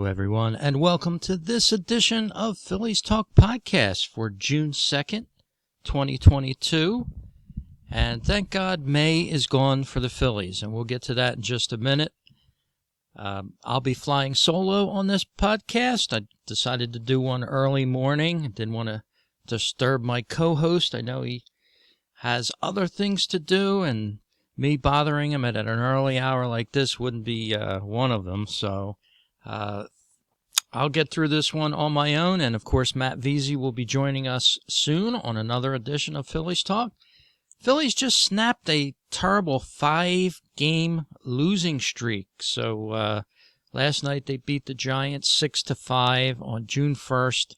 Hello, everyone, and welcome to this edition of Phillies Talk Podcast for June 2nd, 2022. And thank God May is gone for the Phillies, and we'll get to that in just a minute. I'll be flying solo on this podcast. I decided to do one early morning. I didn't want to disturb my co-host. I know he has other things to do, and me bothering him at an early hour like this wouldn't be one of them. So I'll get through this one on my own, and of course Matt Veazey will be joining us soon on another edition of Phillies Talk. Phillies just snapped a terrible 5-game losing streak. So last night they beat the Giants 6-5 on June 1st.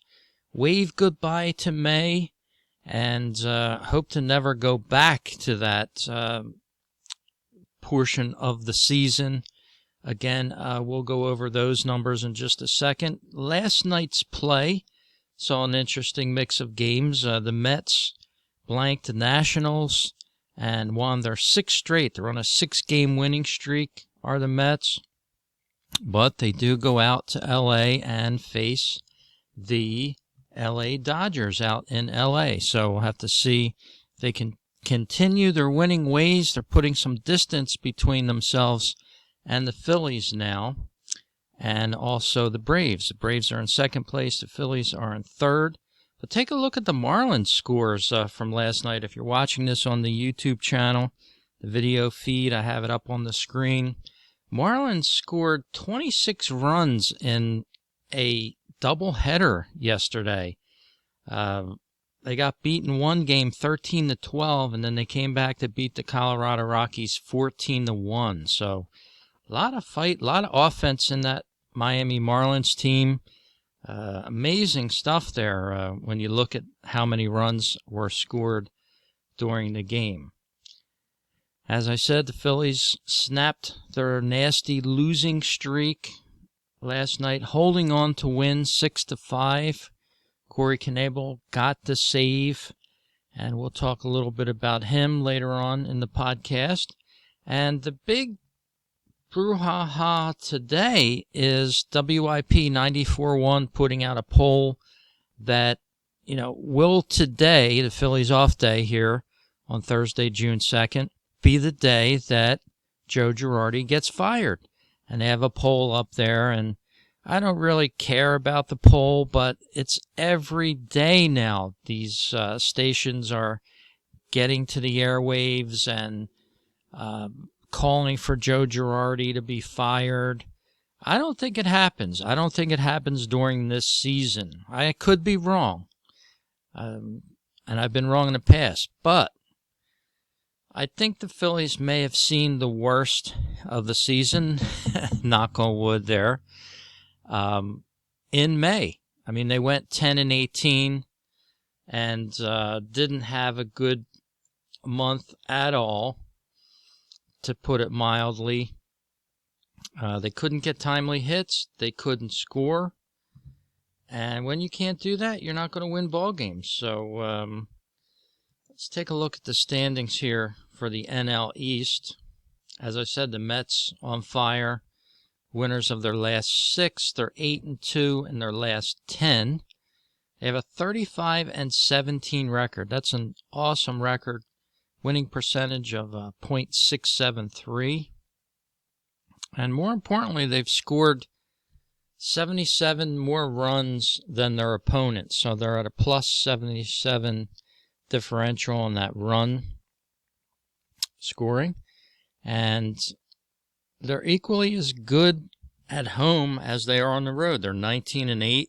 Wave goodbye to May, and hope to never go back to that portion of the season. Again, we'll go over those numbers in just a second. Last night's play saw an interesting mix of games. The Mets blanked the Nationals and won their 6th straight. They're on a 6-game winning streak, are the Mets. But they do go out to L.A. and face the L.A. Dodgers out in L.A. So we'll have to see if they can continue their winning ways. They're putting some distance between themselves and the Phillies now, and also the Braves. The Braves are in second place. The Phillies are in third. But take a look at the Marlin scores from last night. If you're watching this on the YouTube channel, the video feed, I have it up on the screen. Marlin scored 26 runs in a doubleheader yesterday. They got beaten one game 13-12, and then they came back to beat the Colorado Rockies 14-1. So a lot of fight, a lot of offense in that Miami Marlins team. Amazing stuff there when you look at how many runs were scored during the game. As I said, the Phillies snapped their nasty losing streak last night, holding on to win 6-5. Corey Knebel got the save, and we'll talk a little bit about him later on in the podcast. And the big brouhaha today is WIP 94.1 putting out a poll that, will today, the Phillies off day here on Thursday, June 2nd, be the day that Joe Girardi gets fired. And they have a poll up there, and I don't really care about the poll, but it's every day now. These stations are getting to the airwaves and calling for Joe Girardi to be fired. I don't think it happens. I don't think it happens during this season. I could be wrong. And I've been wrong in the past. But I think the Phillies may have seen the worst of the season, knock on wood there, in May. I mean, they went 10-18 and didn't have a good month at all, to put it mildly. They couldn't get timely hits. They couldn't score. And when you can't do that, you're not going to win ball games. So let's take a look at the standings here for the NL East. As I said, the Mets on fire. Winners of their last 6. They're 8-2 in their last 10. They have a 35-17 record. That's an awesome record. Winning percentage of .673. And more importantly, they've scored 77 more runs than their opponents. So they're at a plus 77 differential on that run scoring. And they're equally as good at home as they are on the road. They're 19-8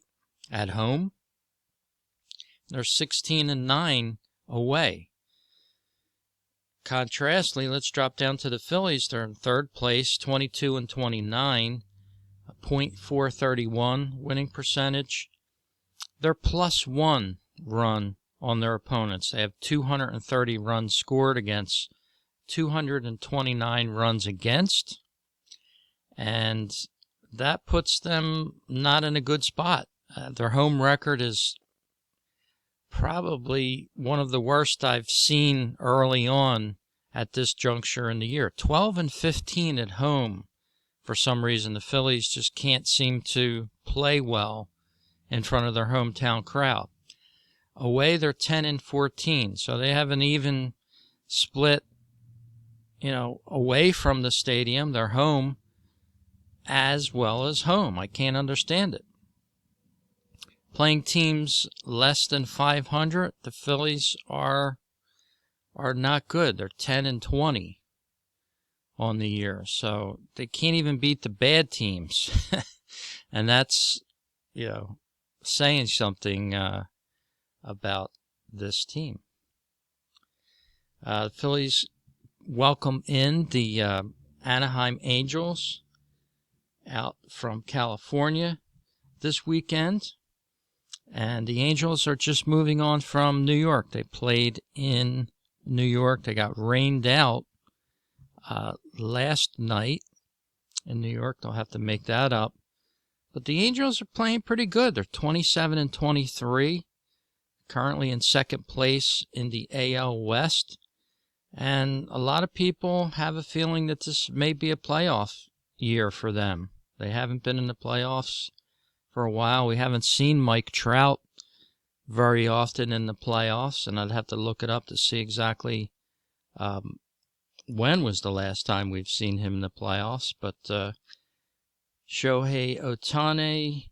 at home. They're 16-9 away. Contrastly, let's drop down to the Phillies. They're in third place, 22-29, a .431 winning percentage. They're plus 1 run on their opponents. They have 230 runs scored against 229 runs against. And that puts them not in a good spot. Their home record is probably one of the worst I've seen early on at this juncture in the year. 12-15 at home for some reason, the Phillies just can't seem to play well in front of their hometown crowd. Away, they're 10-14, so they have an even split, away from the stadium. They're home as well as home. I can't understand it. Playing teams less than 500, the Phillies are not good. They're 10-20 on the year, so they can't even beat the bad teams. And that's, saying something about this team. The Phillies welcome in the Anaheim Angels out from California this weekend. And the Angels are just moving on from New York. They played in New York. They got rained out last night in New York. They'll have to make that up. But the Angels are playing pretty good. They're 27-23, currently in second place in the AL West. And a lot of people have a feeling that this may be a playoff year for them. They haven't been in the playoffs for a while. We haven't seen Mike Trout very often in the playoffs, and I'd have to look it up to see exactly when was the last time we've seen him in the playoffs. But Shohei Ohtani,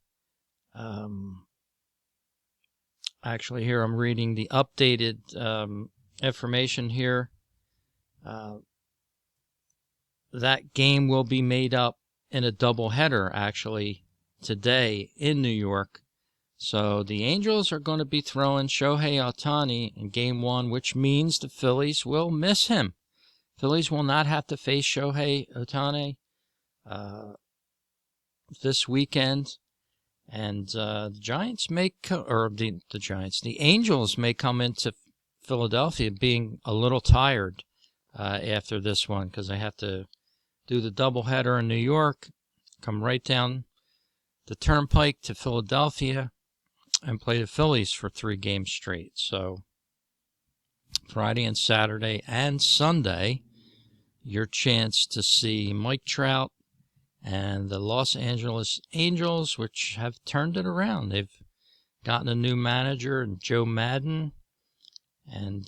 actually here I'm reading the updated information here. That game will be made up in a doubleheader, actually, today in New York. So the Angels are going to be throwing Shohei Ohtani in Game 1, which means the Phillies will miss him. Phillies will not have to face Shohei Ohtani this weekend. And the Giants may, the Angels may come into Philadelphia being a little tired after this one, because they have to do the doubleheader in New York, come right down the turnpike to Philadelphia, and play the Phillies for 3 games straight. So Friday and Saturday and Sunday, your chance to see Mike Trout and the Los Angeles Angels, which have turned it around. They've gotten a new manager, Joe Maddon, and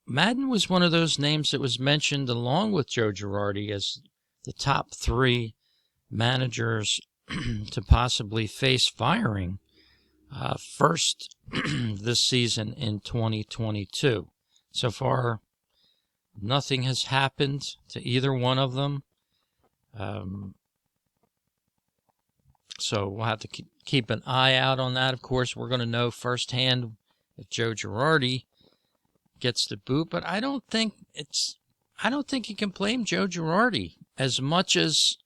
Maddon was one of those names that was mentioned along with Joe Girardi as the top 3 managers to possibly face firing first this season in 2022. So far, nothing has happened to either one of them. So we'll have to keep an eye out on that. Of course, we're going to know firsthand if Joe Girardi gets the boot, but I don't think you can blame Joe Girardi as much as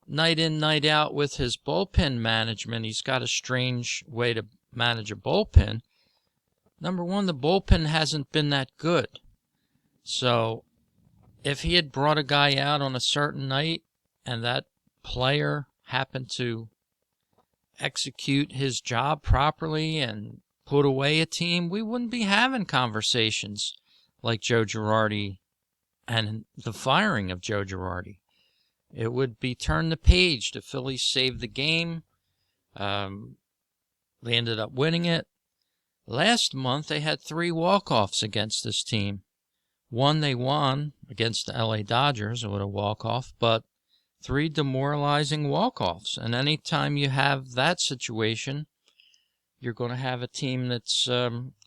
night in, night out with his bullpen management. He's got a strange way to manage a bullpen. Number one, the bullpen hasn't been that good. So if he had brought a guy out on a certain night and that player happened to execute his job properly and put away a team, we wouldn't be having conversations like Joe Girardi and the firing of Joe Girardi. It would be turn the page. The Phillies saved the game. They ended up winning it. Last month, they had 3 walk-offs against this team. One they won against the LA Dodgers with a walk-off, but 3 demoralizing walk-offs. And anytime you have that situation, you're going to have a team that's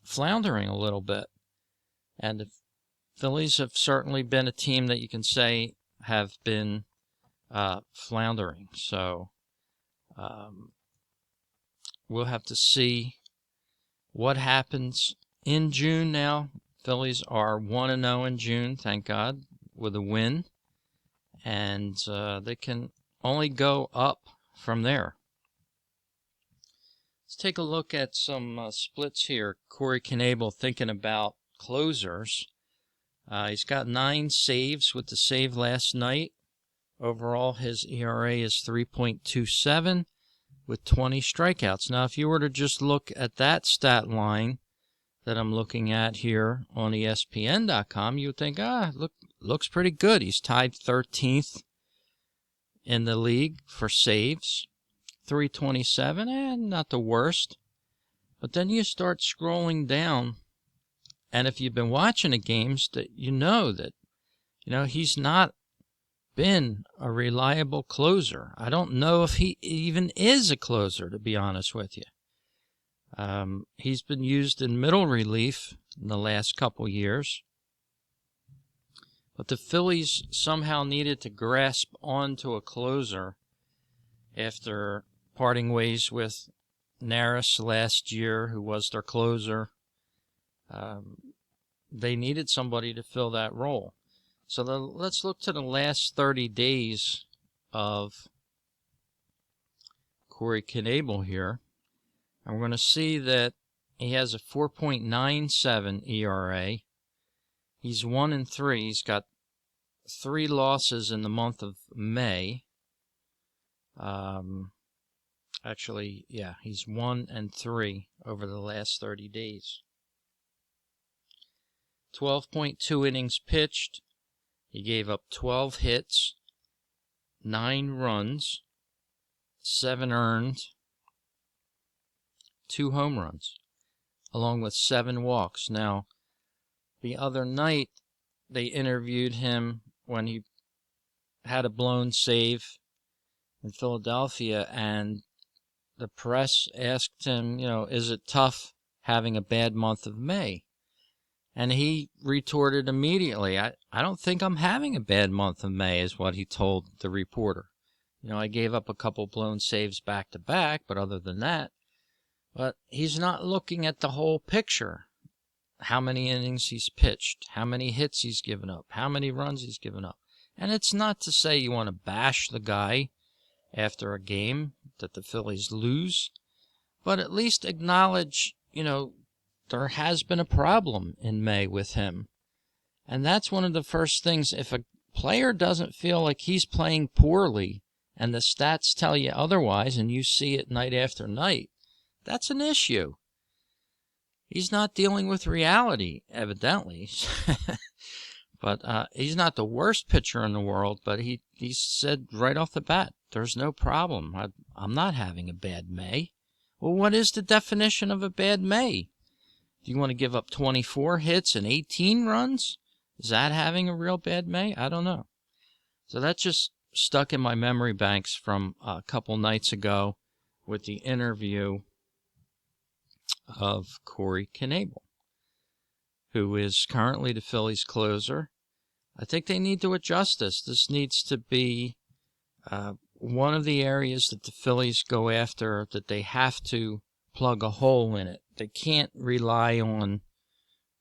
floundering a little bit. And the Phillies have certainly been a team that you can say have been floundering. So we'll have to see what happens in June now. Phillies are 1-0 in June, thank God, with a win. And they can only go up from there. Let's take a look at some splits here. Corey Knebel thinking about closers. He's got 9 saves with the save last night. Overall, his ERA is 3.27 with 20 strikeouts. Now, if you were to just look at that stat line that I'm looking at here on ESPN.com, you would think, looks pretty good. He's tied 13th in the league for saves, 327, and not the worst. But then you start scrolling down, and if you've been watching the games, that he's not been a reliable closer. I don't know if he even is a closer, to be honest with you. He's been used in middle relief in the last couple years. But the Phillies somehow needed to grasp onto a closer after parting ways with Naris last year, who was their closer. They needed somebody to fill that role. So let's look to the last 30 days of Corey Knebel here. And we're going to see that he has a 4.97 ERA. He's 1-3. He's got 3 losses in the month of May. He's 1-3 over the last 30 days. 12.2 innings pitched. He gave up 12 hits, 9 runs, 7 earned, 2 home runs, along with 7 walks. Now, the other night, they interviewed him when he had a blown save in Philadelphia, and the press asked him, is it tough having a bad month of May? And he retorted immediately, I don't think I'm having a bad month of May, is what he told the reporter. I gave up a couple blown saves back to back, but other than that, but he's not looking at the whole picture. How many innings he's pitched, how many hits he's given up, how many runs he's given up. And it's not to say you want to bash the guy after a game that the Phillies lose, but at least acknowledge, there has been a problem in May with him. And that's one of the first things. If a player doesn't feel like he's playing poorly and the stats tell you otherwise and you see it night after night, that's an issue. He's not dealing with reality, evidently. But he's not the worst pitcher in the world, but he said right off the bat, there's no problem. I'm not having a bad May. Well, what is the definition of a bad May? Do you want to give up 24 hits and 18 runs? Is that having a real bad May? I don't know. So that just stuck in my memory banks from a couple nights ago with the interview of Corey Knebel, who is currently the Phillies closer. I think they need to adjust this. This needs to be one of the areas that the Phillies go after, that they have to plug a hole in it. They can't rely on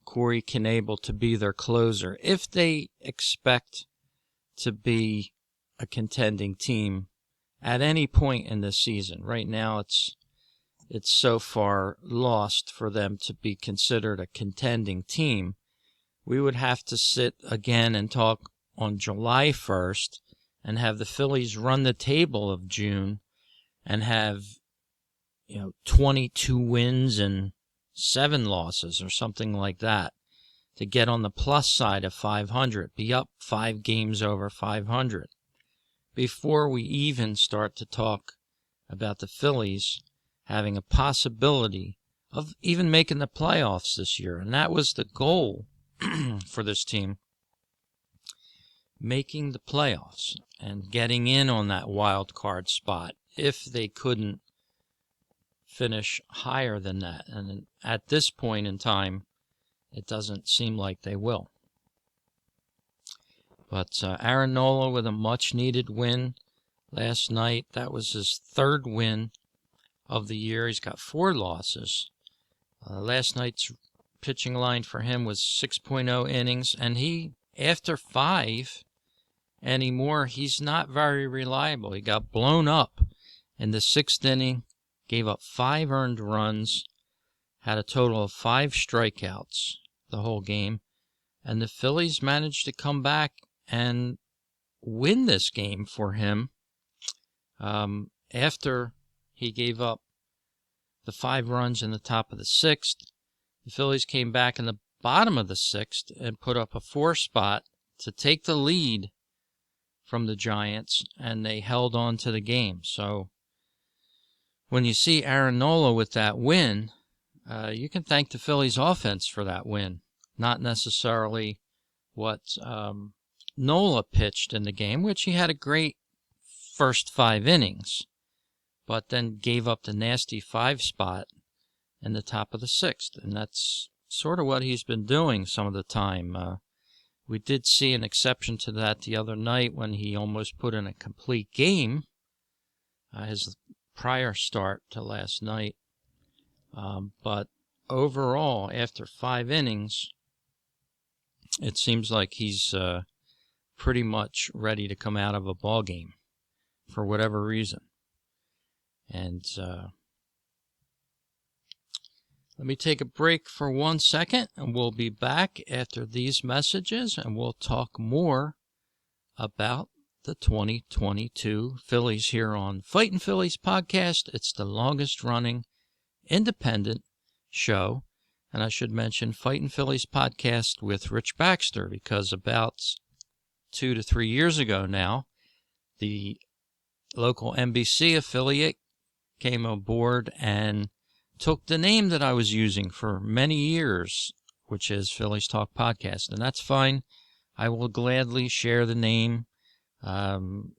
Corey Knebel to be their closer if they expect to be a contending team at any point in the season. Right now, it's so far lost for them to be considered a contending team. We would have to sit again and talk on July 1st and have the Phillies run the table of June and have 22 wins and 7 losses or something like that to get on the plus side of 500, be up 5 games over 500 before we even start to talk about the Phillies having a possibility of even making the playoffs this year. And that was the goal for this team, making the playoffs and getting in on that wild card spot if they couldn't finish higher than that. And at this point in time, it doesn't seem like they will. But Aaron Nola with a much-needed win last night. That was his 3rd win of the year. He's got 4 losses. Last night's pitching line for him was 6.0 innings, and he, after 5 anymore, he's not very reliable. He got blown up in the 6th inning, gave up 5 earned runs, had a total of 5 strikeouts the whole game, and the Phillies managed to come back and win this game for him. After he gave up the 5 runs in the top of the 6th, the Phillies came back in the bottom of the 6th and put up a 4 spot to take the lead from the Giants, and they held on to the game. So when you see Aaron Nola with that win, you can thank the Phillies offense for that win, not necessarily what Nola pitched in the game, which he had a great first 5 innings, but then gave up the nasty 5 spot in the top of the 6th, and that's sort of what he's been doing some of the time. We did see an exception to that the other night when he almost put in a complete game, his prior start to last night. But overall, after 5 innings, it seems like he's pretty much ready to come out of a ball game for whatever reason. And let me take a break for 1 second, and we'll be back after these messages, and we'll talk more about the 2022 Phillies here on Fightin' Phillies Podcast. It's the longest-running independent show, and I should mention Fightin' Phillies Podcast with Rich Baxter, because about 2 to 3 years ago now, the local NBC affiliate came aboard and took the name that I was using for many years, which is Phillies Talk Podcast, and that's fine. I will gladly share the name.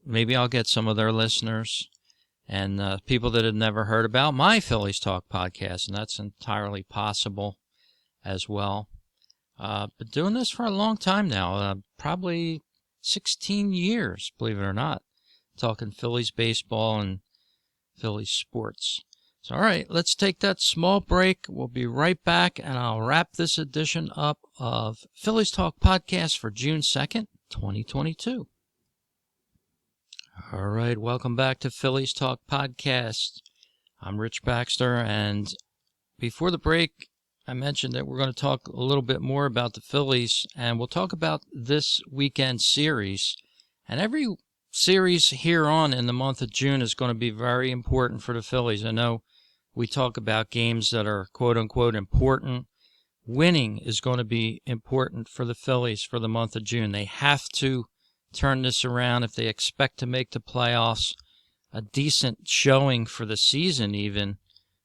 Maybe I'll get some of their listeners and people that had never heard about my Phillies Talk Podcast, and that's entirely possible as well. Been doing this for a long time now, probably 16 years, believe it or not, talking Phillies baseball and Phillies sports. So, all right, let's take that small break. We'll be right back, and I'll wrap this edition up of Phillies Talk Podcast for June 2nd, 2022. All right, welcome back to Phillies Talk Podcast. I'm Rich Baxter, and before the break, I mentioned that we're going to talk a little bit more about the Phillies, and we'll talk about this weekend series. And every series here on in the month of June is going to be very important for the Phillies. I know we talk about games that are quote-unquote important. Winning is going to be important for the Phillies for the month of June. They have to turn this around if they expect to make the playoffs. A decent showing for the season even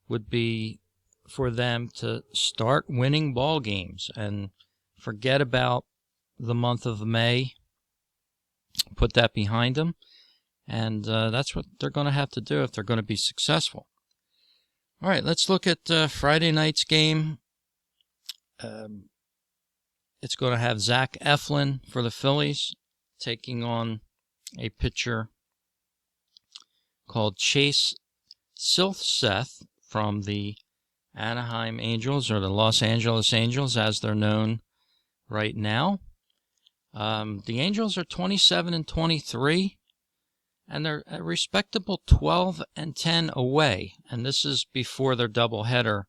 would be for them to start winning ball games and forget about the month of May. Put that behind them, and that's what they're going to have to do if they're going to be successful. All right, let's look at Friday night's game. It's going to have Zach Eflin for the Phillies taking on a pitcher called Chase Silseth from the Anaheim Angels, or the Los Angeles Angels as they're known right now. The Angels are 27-23, and they're a respectable 12-10 away. And this is before their doubleheader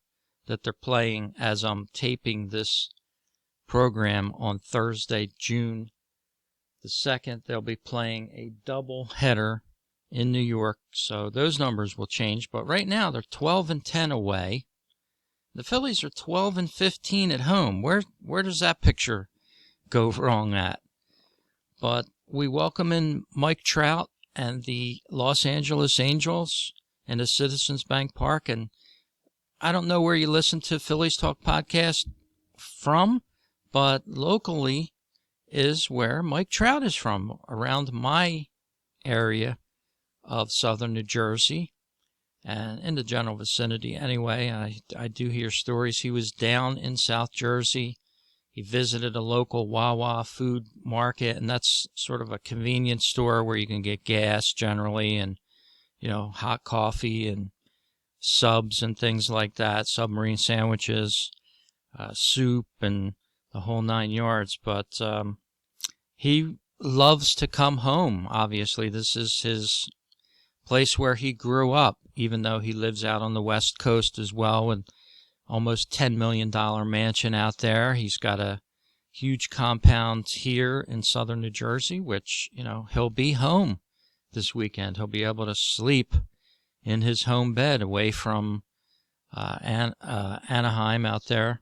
that they're playing as I'm taping this program on Thursday, June the 2nd. They'll be playing a doubleheader in New York, so those numbers will change. But right now they're 12-10 away. The Phillies are 12-15 at home. Where does that picture go wrong at? But we welcome in Mike Trout and the Los Angeles Angels into Citizens Bank Park. And I don't know where you listen to Phillies Talk Podcast from, but locally is where Mike Trout is from, around my area of southern New Jersey and in the general vicinity anyway. I do hear stories. He was down in South Jersey. He visited a local Wawa food market, and that's sort of a convenience store where you can get gas generally and, hot coffee and subs and things like that, submarine sandwiches, soup, and the whole 9 yards. But he loves to come home, obviously. This is his place where he grew up, even though he lives out on the West Coast as well, with almost $10 million mansion out there. He's got a huge compound here in southern New Jersey, which, he'll be home this weekend. He'll be able to sleep in his home bed away from Anaheim out there,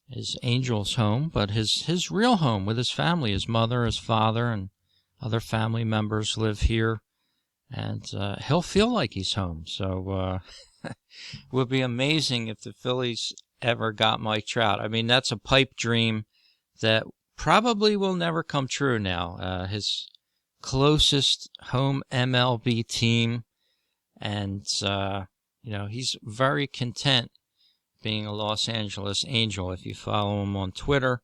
his Angels home, but his real home with his family, his mother, his father, and other family members live here, and he'll feel like he's home. So it would be amazing if the Phillies ever got Mike Trout. I mean, that's a pipe dream that probably will never come true now. His closest home MLB team, and he's very content being a Los Angeles Angel. If you follow him on Twitter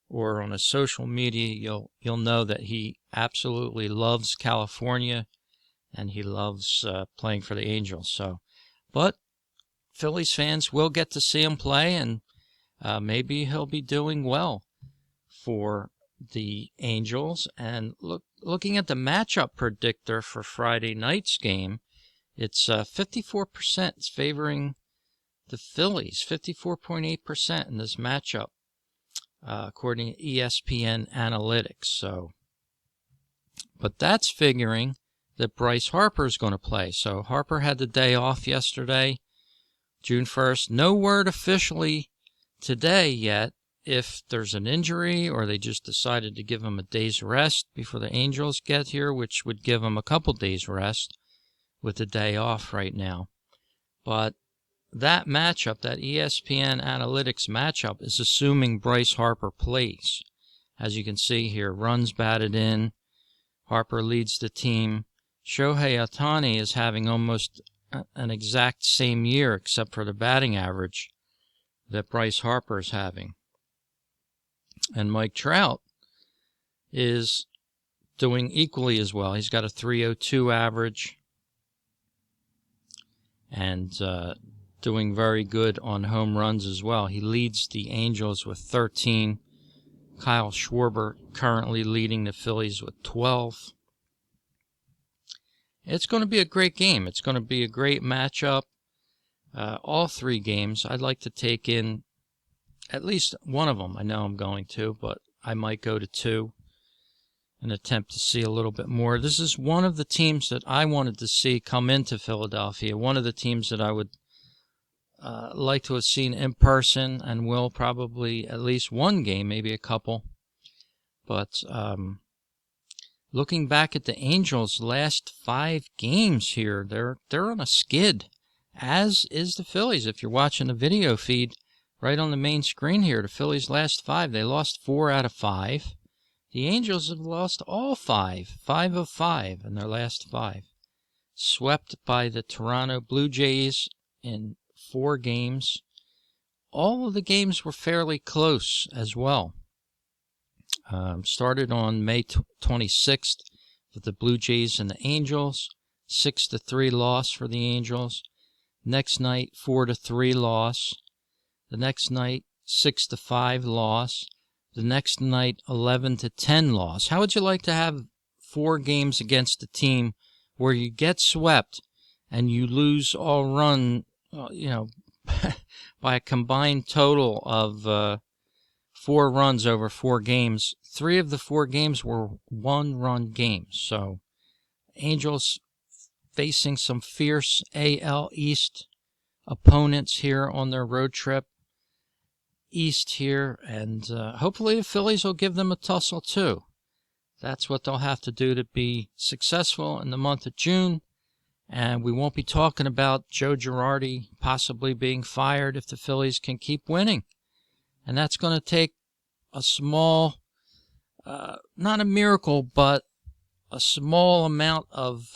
or on his social media, you'll know that he absolutely loves California, and he loves playing for the Angels. But Phillies fans will get to see him play, and maybe he'll be doing well for the Angels. And looking at the matchup predictor for Friday night's game, it's 54%. It's favoring the Phillies, 54.8% in this matchup, according to ESPN Analytics. But that's figuring that Bryce Harper is going to play. So Harper had the day off yesterday, June 1st. No word officially today yet if there's an injury or they just decided to give him a day's rest before the Angels get here, which would give him a couple days rest with the day off right now. But that matchup, that ESPN Analytics matchup, is assuming Bryce Harper plays. As you can see here, runs batted in. Harper leads the team. Shohei Ohtani is having almost an exact same year, except for the batting average that Bryce Harper is having. And Mike Trout is doing equally as well. He's got a .302 average and doing very good on home runs as well. He leads the Angels with 13. Kyle Schwarber currently leading the Phillies with 12. It's going to be a great game. It's going to be a great matchup. All three games, I'd like to take in at least one of them. I know I'm going to, but I might go to two and attempt to see a little bit more. This is one of the teams that I wanted to see come into Philadelphia, one of the teams that I would like to have seen in person, and will probably at least one game, maybe a couple. But looking back at the Angels' last 5 games here, they're on a skid, as is the Phillies. If you're watching the video feed right on the main screen here, the Phillies' last 5, they lost 4 out of 5. The Angels have lost all 5 of 5 in their last 5. Swept by the Toronto Blue Jays in 4 games. All of the games were fairly close as well. Started on May 26th with the Blue Jays and the Angels. 6-3 loss for the Angels. Next night, 4-3 loss. The next night, 6-5 loss. The next night, 11-10 loss. How would you like to have 4 games against a team where you get swept and you lose all run, by a combined total of 4 runs over 4 games? 3 of the 4 games were 1-run games. So Angels facing some fierce AL East opponents here on their road trip east here, and hopefully the Phillies will give them a tussle too. That's what they'll have to do to be successful in the month of June. And we won't be talking about Joe Girardi possibly being fired if the Phillies can keep winning. And that's going to take a small, not a miracle, but a small amount of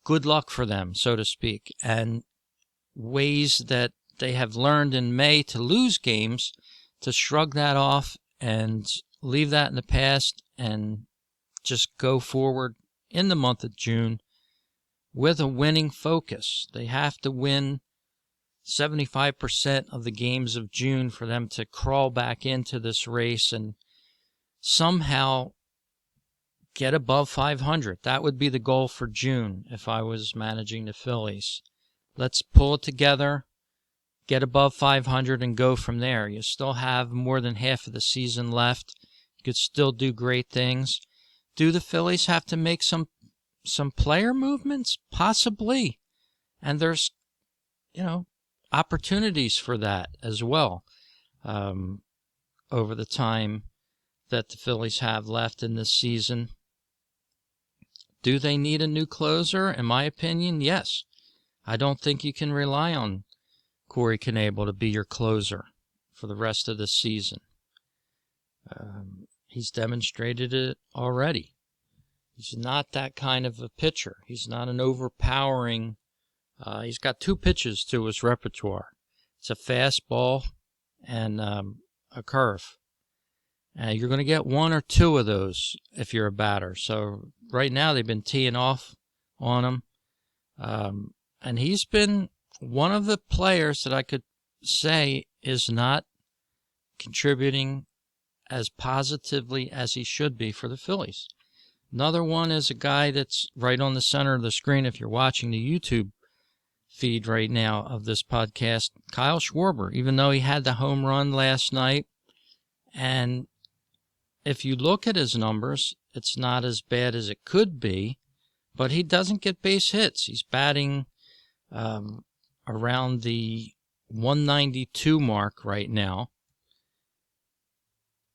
good luck for them, so to speak, and ways that they have learned in May to lose games, to shrug that off and leave that in the past and just go forward in the month of June with a winning focus. They have to win 75% of the games of June for them to crawl back into this race and somehow get above 500. That would be the goal for June if I was managing the Phillies. Let's pull it together, get above 500, and go from there. You still have more than half of the season left. You could still do great things. Do the Phillies have to make some player movements? Possibly. And there's, opportunities for that as well over the time that the Phillies have left in this season. Do they need a new closer? In my opinion, yes. I don't think you can rely on Corey Knebel to be your closer for the rest of the season. He's demonstrated it already. He's not that kind of a pitcher. He's not an overpowering. He's got 2 pitches to his repertoire. It's a fastball and a curve. You're going to get 1 or 2 of those if you're a batter. So right now they've been teeing off on him. And he's been one of the players that I could say is not contributing as positively as he should be for the Phillies. Another one is a guy that's right on the center of the screen if you're watching the YouTube feed right now of this podcast, Kyle Schwarber, even though he had the home run last night. And if you look at his numbers, it's not as bad as it could be, but he doesn't get base hits. He's batting around the 192 mark right now.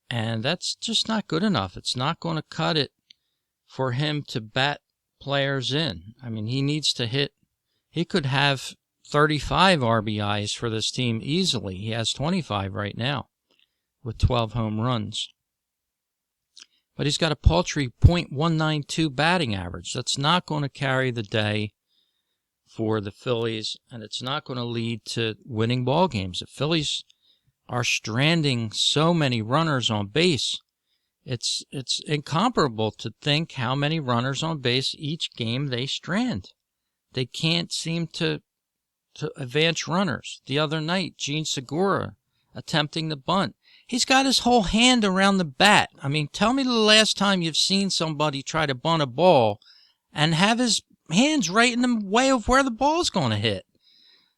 And that's just not good enough. It's not going to cut it for him to bat players in. I mean, he needs to hit. He could have 35 RBIs for this team easily. He has 25 right now with 12 home runs. But he's got a paltry .192 batting average. That's not going to carry the day for the Phillies, and it's not going to lead to winning ball games. The Phillies are stranding so many runners on base. It's incomparable to think how many runners on base each game they strand. They can't seem to advance runners. The other night, Gene Segura attempting the bunt. He's got his whole hand around the bat. I mean, tell me the last time you've seen somebody try to bunt a ball and have his hands right in the way of where the ball's going to hit.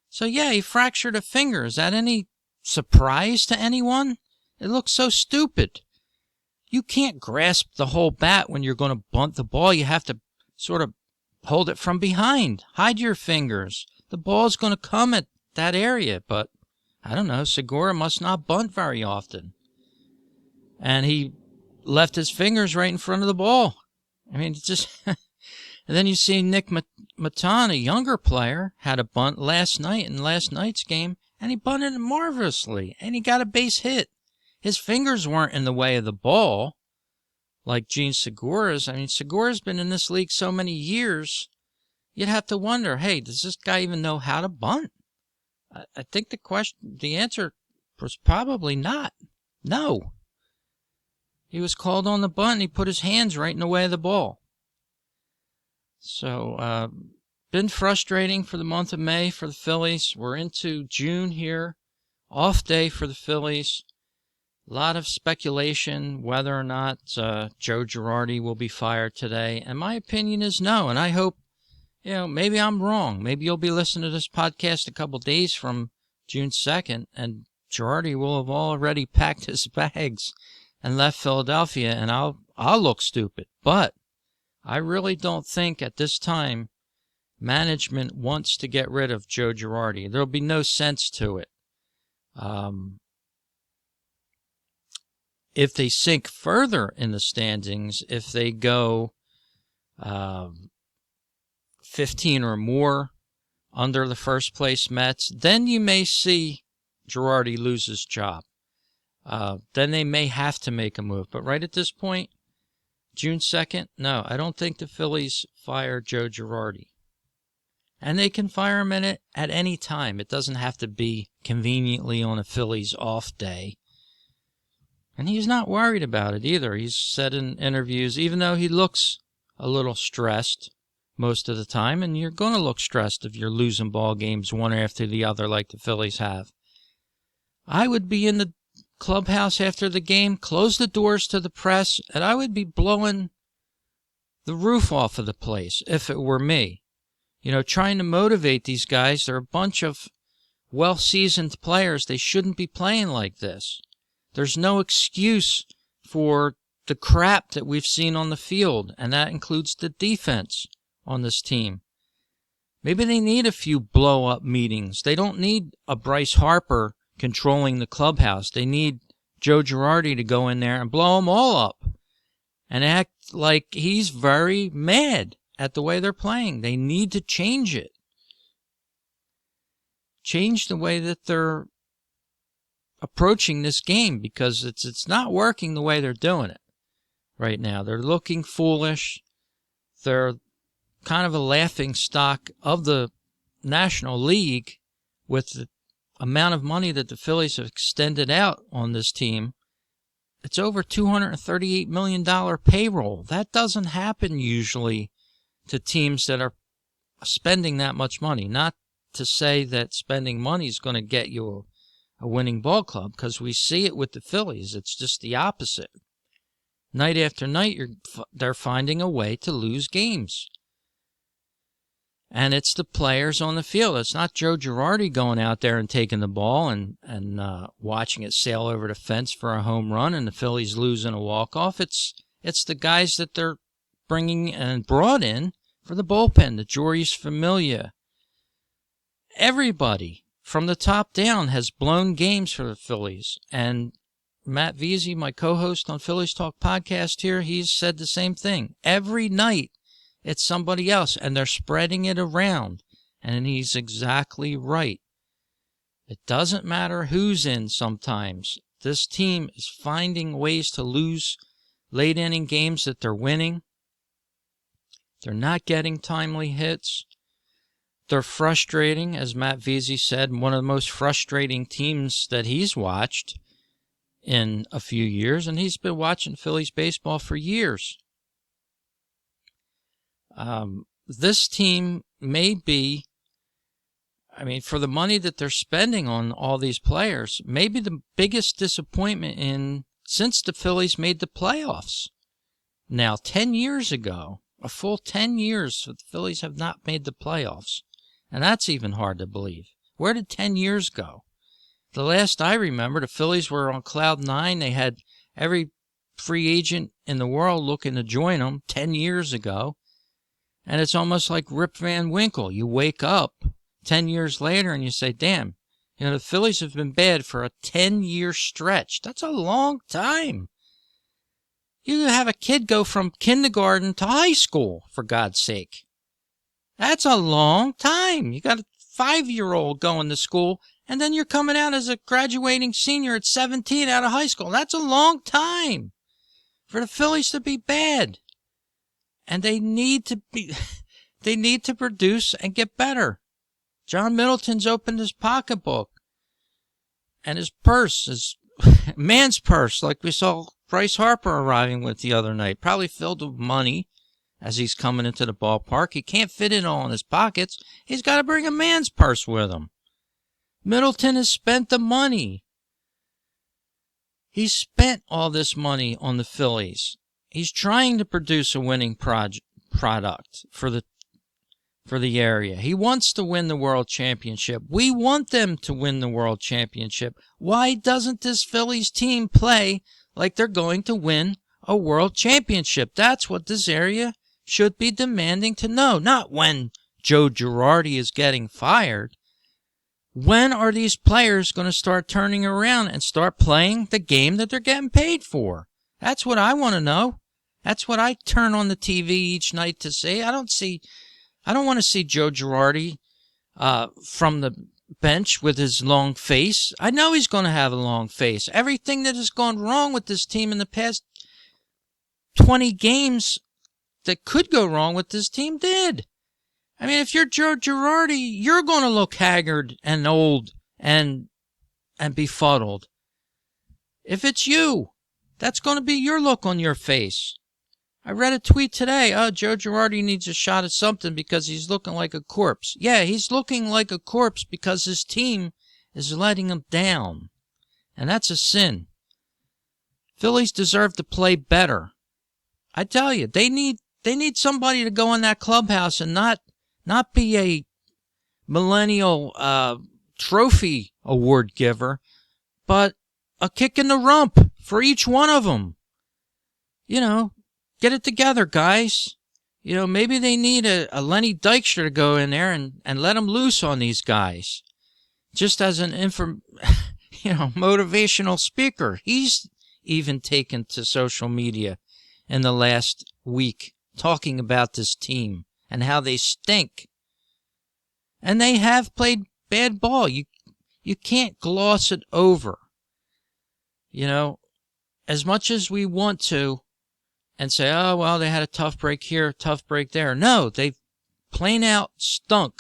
So, yeah, he fractured a finger. Is that any surprise to anyone? It looks so stupid. You can't grasp the whole bat when you're going to bunt the ball. You have to sort of hold it from behind. Hide your fingers. The ball's going to come at that area, but I don't know. Segura must not bunt very often. And he left his fingers right in front of the ball. I mean, it's just... And then you see Nick Matan, a younger player, had a bunt last night in last night's game, and he bunted it marvelously, and he got a base hit. His fingers weren't in the way of the ball like Gene Segura's. I mean, Segura's been in this league so many years, you'd have to wonder, hey, does this guy even know how to bunt? I think the answer was probably not. No. He was called on the bunt, and he put his hands right in the way of the ball. So, been frustrating for the month of May for the Phillies. We're into June here. Off day for the Phillies. A lot of speculation whether or not Joe Girardi will be fired today. And my opinion is no. And I hope, maybe I'm wrong. Maybe you'll be listening to this podcast a couple days from June 2nd, and Girardi will have already packed his bags and left Philadelphia, and I'll look stupid. But I really don't think at this time management wants to get rid of Joe Girardi. There'll be no sense to it. If they sink further in the standings, if they go 15 or more under the first place Mets, then you may see Girardi lose his job. Then they may have to make a move. But right at this point, June 2nd, no, I don't think the Phillies fire Joe Girardi. And they can fire him at any time. It doesn't have to be conveniently on a Phillies off day. And he's not worried about it either. He's said in interviews, even though he looks a little stressed most of the time, and you're going to look stressed if you're losing ball games one after the other like the Phillies have. I would be in the clubhouse after the game, close the doors to the press, and I would be blowing the roof off of the place if it were me. Trying to motivate these guys. They're a bunch of well-seasoned players. They shouldn't be playing like this. There's no excuse for the crap that we've seen on the field, and that includes the defense on this team. Maybe they need a few blow-up meetings. They don't need a Bryce Harper controlling the clubhouse. They need Joe Girardi to go in there and blow them all up and act like he's very mad at the way they're playing. They need to change it. Change the way that they're approaching this game, because it's not working the way they're doing it right now. They're looking foolish. They're kind of a laughing stock of the National League with the amount of money that the Phillies have extended out on this team. It's over $238 million payroll. That doesn't happen usually to teams that are spending that much money. Not to say that spending money is going to get you a winning ball club, because we see it with the Phillies. It's just the opposite. Night after night, they're finding a way to lose games. And it's the players on the field. It's not Joe Girardi going out there and taking the ball and watching it sail over the fence for a home run and the Phillies losing a walk-off. It's the guys that they're bringing and brought in for the bullpen, the Joris Familia. Everybody from the top down has blown games for the Phillies. And Matt Veazey, my co-host on Phillies Talk Podcast here, he's said the same thing. Every night it's somebody else, and they're spreading it around. And he's exactly right. It doesn't matter who's in sometimes. This team is finding ways to lose late-inning games that they're winning. They're not getting timely hits. They're frustrating, as Matt Veazey said, one of the most frustrating teams that he's watched in a few years, and he's been watching Phillies baseball for years. This team may be, for the money that they're spending on all these players, maybe the biggest disappointment since the Phillies made the playoffs. Now, 10 years ago, a full 10 years, the Phillies have not made the playoffs. And that's even hard to believe. Where did 10 years go? The last I remember, the Phillies were on cloud nine. They had every free agent in the world looking to join them 10 years ago. And it's almost like Rip Van Winkle. You wake up 10 years later and you say, damn, the Phillies have been bad for a 10-year stretch. That's a long time. You have a kid go from kindergarten to high school, for God's sake. That's a long time. You got a 5-year-old going to school, and then you're coming out as a graduating senior at 17 out of high school. That's a long time for the Phillies to be bad. And they need to produce and get better. John Middleton's opened his pocketbook, and his purse is man's purse, like we saw Bryce Harper arriving with the other night, probably filled with money as he's coming into the ballpark. He can't fit it all in his pockets. He's got to bring a man's purse with him. Middleton has spent the money. He's spent all this money on the Phillies. He's trying to produce a winning product for the area. He wants to win the World Championship. We want them to win the World Championship. Why doesn't this Phillies team play like they're going to win a World Championship? That's what this area should be demanding to know. Not when Joe Girardi is getting fired. When are these players going to start turning around and start playing the game that they're getting paid for? That's what I want to know. That's what I turn on the TV each night to see. I don't want to see Joe Girardi from the bench with his long face. I know he's going to have a long face. Everything that has gone wrong with this team in the past 20 games that could go wrong with this team did. If you're Joe Girardi, you're going to look haggard and old and befuddled. If it's you, that's going to be your look on your face. I read a tweet today, Joe Girardi needs a shot at something because he's looking like a corpse. Yeah, he's looking like a corpse because his team is letting him down. And that's a sin. Phillies deserve to play better. I tell you, they need somebody to go in that clubhouse and not be a millennial trophy award giver, but a kick in the rump for each one of them. Get it together, guys. Maybe they need a Lenny Dykstra to go in there and let them loose on these guys. Just as an motivational speaker. He's even taken to social media in the last week talking about this team and how they stink. And they have played bad ball. You can't gloss it over. You know, as much as we want to and say, oh, well, they had a tough break here, tough break there. No, they plain out stunk.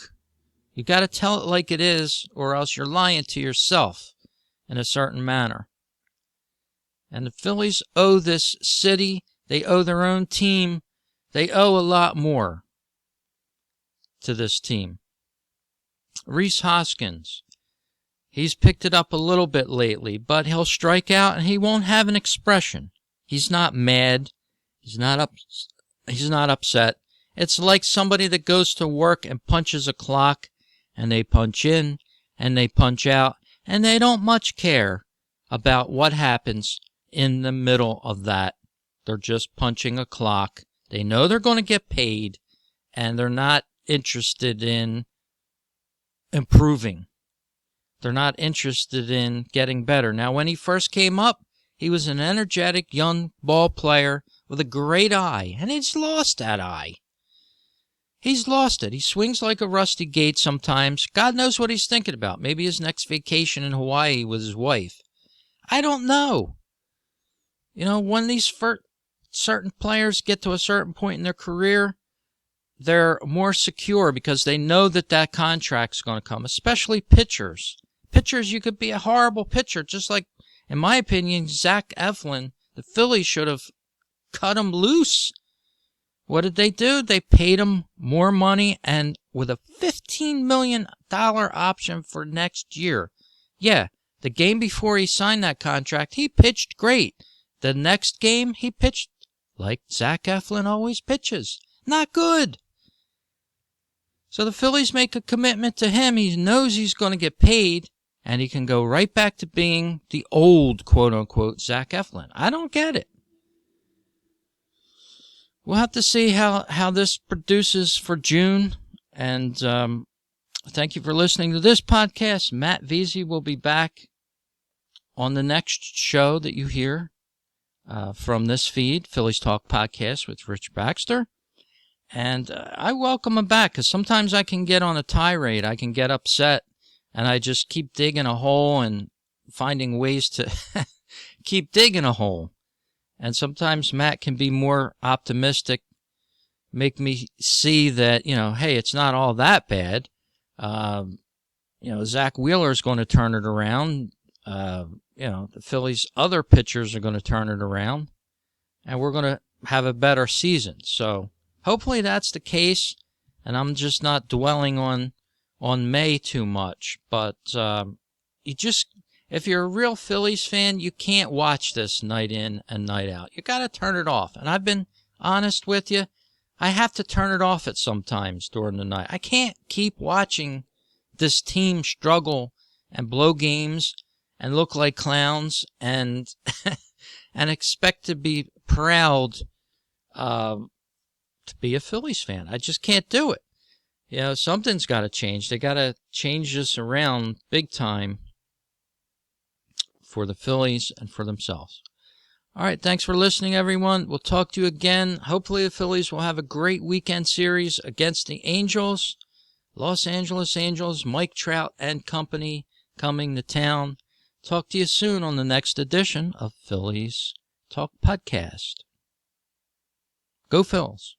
You got to tell it like it is, or else you're lying to yourself in a certain manner. And the Phillies owe this city, they owe their own team, they owe a lot more to this team. Rhys Hoskins, he's picked it up a little bit lately, but he'll strike out and he won't have an expression. He's not mad. He's not upset. It's like somebody that goes to work and punches a clock, and they punch in and they punch out, and they don't much care about what happens in the middle of that. They're just punching a clock. They know they're going to get paid, and they're not interested in improving. They're not interested in getting better. Now, when he first came up, he was an energetic young ball player with a great eye, and he's lost that eye. He's lost it. He swings like a rusty gate sometimes. God knows what he's thinking about. Maybe his next vacation in Hawaii with his wife. I don't know. You know, when these certain players get to a certain point in their career, they're more secure because they know that that contract's going to come, especially pitchers. Pitchers, you could be a horrible pitcher, just like, in my opinion, Zach Eflin. The Phillies should have cut him loose. What did they do? They paid him more money, and with a $15 million option for next year. Yeah, the game before he signed that contract, he pitched great. The next game, he pitched like Zach Eflin always pitches. Not good. So the Phillies make a commitment to him. He knows he's going to get paid, and he can go right back to being the old, quote-unquote, Zach Eflin. I don't get it. We'll have to see how this produces for June. And thank you for listening to this podcast. Matt Veazey will be back on the next show that you hear from this feed, Phillies Talk Podcast with Rich Baxter. And I welcome him back because sometimes I can get on a tirade. I can get upset, and I just keep digging a hole and finding ways to keep digging a hole. And sometimes Matt can be more optimistic, make me see that, hey, it's not all that bad. Zach Wheeler's going to turn it around. The Phillies' other pitchers are going to turn it around, and we're going to have a better season. So hopefully that's the case, and I'm just not dwelling on May too much. But if you're a real Phillies fan, you can't watch this night in and night out. You got to turn it off. And I've been honest with you. I have to turn it off at some times during the night. I can't keep watching this team struggle and blow games and look like clowns and and expect to be proud to be a Phillies fan. I just can't do it. Something's got to change. They got to change this around big time for the Phillies and for themselves. All right, thanks for listening, everyone. We'll talk to you again. Hopefully the Phillies will have a great weekend series against the Angels. Los Angeles Angels, Mike Trout and company coming to town. Talk to you soon on the next edition of Phillies Talk Podcast. Go Phils.